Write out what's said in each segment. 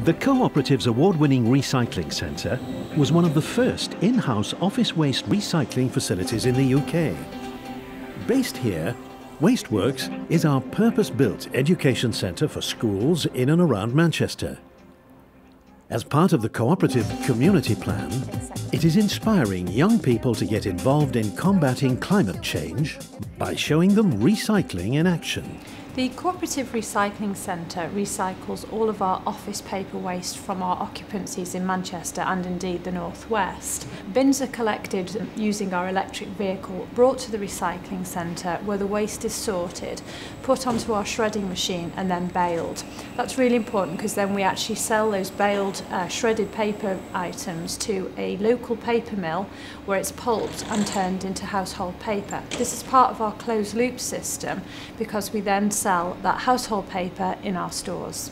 The Co-operative's award-winning recycling centre was one of the first in-house office waste recycling facilities in the UK. Based here, Wasteworks is our purpose-built education centre for schools in and around Manchester. As part of the Co-operative community plan, it is inspiring young people to get involved in combating climate change by showing them recycling in action. The Co-operative Recycling Centre recycles all of our office paper waste from our occupancies in Manchester and indeed the North West. Bins are collected using our electric vehicle, brought to the recycling centre where the waste is sorted, put onto our shredding machine and then baled. That's really important because then we actually sell those baled shredded paper items to a local paper mill where it's pulped and turned into household paper. This is part of our closed loop system because we then sell that household paper in our stores.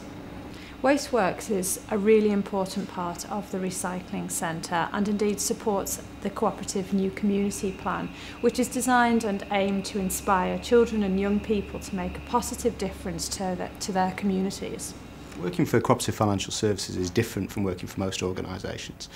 Wasteworks is a really important part of the recycling centre and indeed supports the Co-operative new community plan, which is designed and aimed to inspire children and young people to make a positive difference to their communities. Working for cooperative financial services is different from working for most organisations.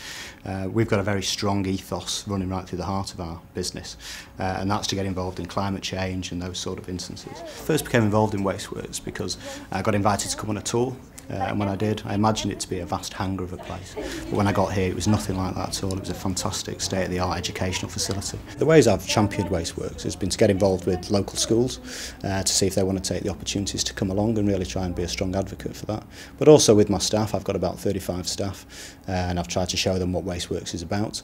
We've got a very strong ethos running right through the heart of our business, and that's to get involved in climate change and those sort of instances. First became involved in Wasteworks because I got invited to come on a tour. And when I did, I imagined it to be a vast hangar of a place. But when I got here, it was nothing like that at all. It was a fantastic state-of-the-art educational facility. The ways I've championed Wasteworks has been to get involved with local schools to see if they want to take the opportunities to come along and really try and be a strong advocate for that. But also with my staff, I've got about 35 staff, and I've tried to show them what Wasteworks is about.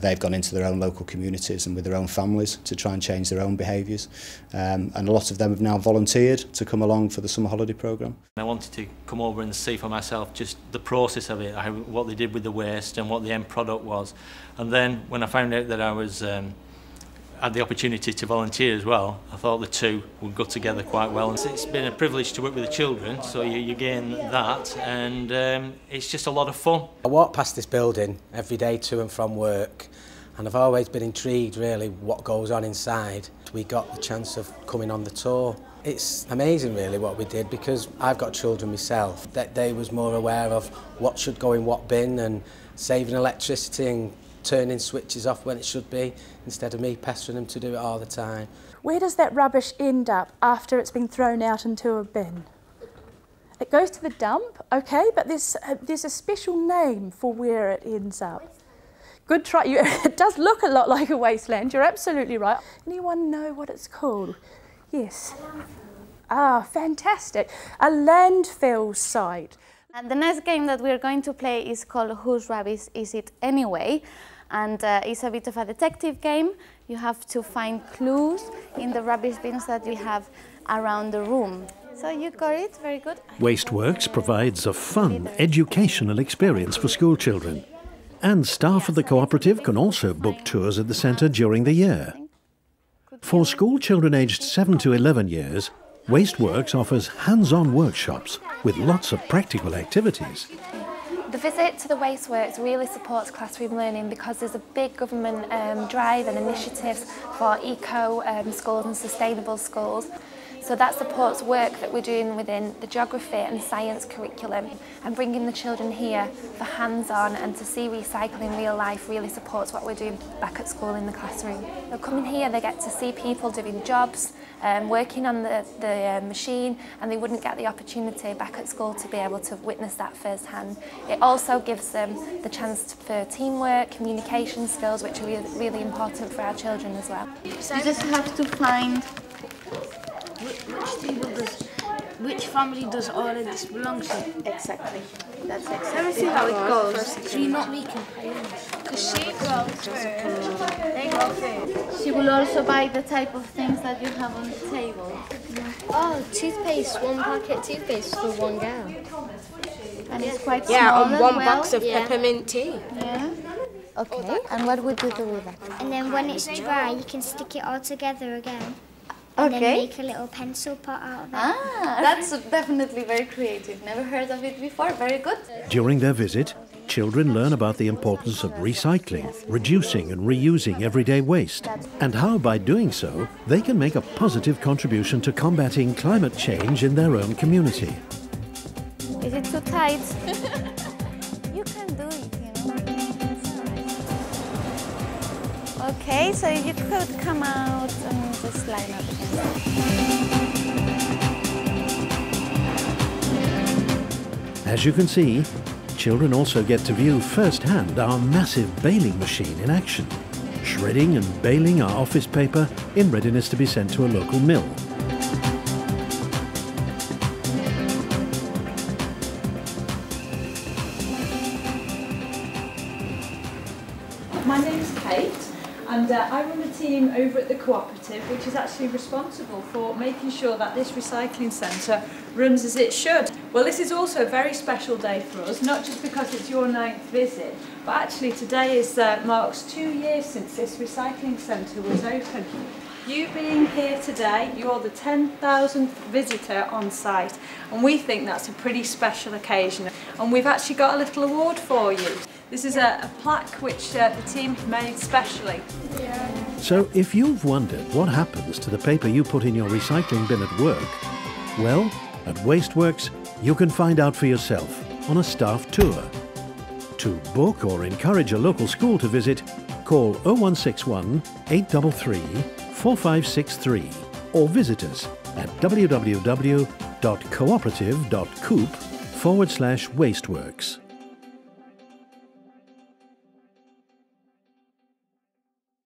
They've gone into their own local communities and with their own families to try and change their own behaviours. And a lot of them have now volunteered to come along for the summer holiday programme. I wanted to come over and see for myself just the process of it, what they did with the waste and what the end product was. And then when I found out that I was had the opportunity to volunteer as well, I thought the two would go together quite well. And it's been a privilege to work with the children, so you gain that, and it's just a lot of fun. I walk past this building every day to and from work, and I've always been intrigued really what goes on inside. We got the chance of coming on the tour. It's amazing really what we did because I've got children myself. That they was more aware of what should go in what bin and saving electricity and turning switches off when it should be instead of me pestering them to do it all the time. Where does that rubbish end up after it's been thrown out into a bin? It goes to the dump, okay, but there's a special name for where it ends up. Good try. It does look a lot like a wasteland, you're absolutely right. Anyone know what it's called? Yes. Ah, fantastic. A landfill site. And the next game that we're going to play is called Whose Rubbish Is It Anyway? And it's a bit of a detective game. You have to find clues in the rubbish bins that we have around the room. So you got it, very good. Wasteworks provides a fun, educational experience for school children. And staff of the cooperative can also book tours at the centre during the year. For school children aged 7 to 11 years, Wasteworks offers hands-on workshops with lots of practical activities. The visit to the Wasteworks really supports classroom learning because there's a big government drive and initiatives for eco schools and sustainable schools. So that supports work that we're doing within the geography and science curriculum, and bringing the children here for hands-on and to see recycling in real life really supports what we're doing back at school in the classroom. They're coming here, they get to see people doing jobs, working on the machine, and they wouldn't get the opportunity back at school to be able to witness that firsthand. It also gives them the chance for teamwork, communication skills, which are really important for our children as well. So you just have to find which family does all of this belong to? Exactly. That's exactly. Let me see how it goes. So you're not making because she goes first. They go first. She will also buy the type of things that you have on the table. Oh, toothpaste, one packet toothpaste for one girl. And it's quite small. Yeah, on one well. box of peppermint tea. Yeah. Okay, and what would you do with that? And then when it's dry, you can stick it all together again. And then make a little pencil pot out of it. Ah, that's definitely very creative. Never heard of it before. Very good. During their visit, children learn about the importance of recycling, reducing and reusing everyday waste, and how by doing so, they can make a positive contribution to combating climate change in their own community. Is it too tight. You can do it, you know. Okay, so you could come out and just line up again. As you can see, children also get to view firsthand our massive baling machine in action, shredding and baling our office paper in readiness to be sent to a local mill. My name's Kate, and I run a team over at the Co-operative, which is actually responsible for making sure that this recycling centre runs as it should. Well, this is also a very special day for us, not just because it's your 9th visit, but actually today marks 2 years since this recycling centre was open. You being here today, you're the 10,000th visitor on site, and we think that's a pretty special occasion. And we've actually got a little award for you. This is a plaque which the team have made specially. So if you've wondered what happens to the paper you put in your recycling bin at work, well, at Wasteworks you can find out for yourself on a staff tour. To book or encourage a local school to visit, call 0161 833 4563 or visit us at www.cooperative.coop/wasteworks.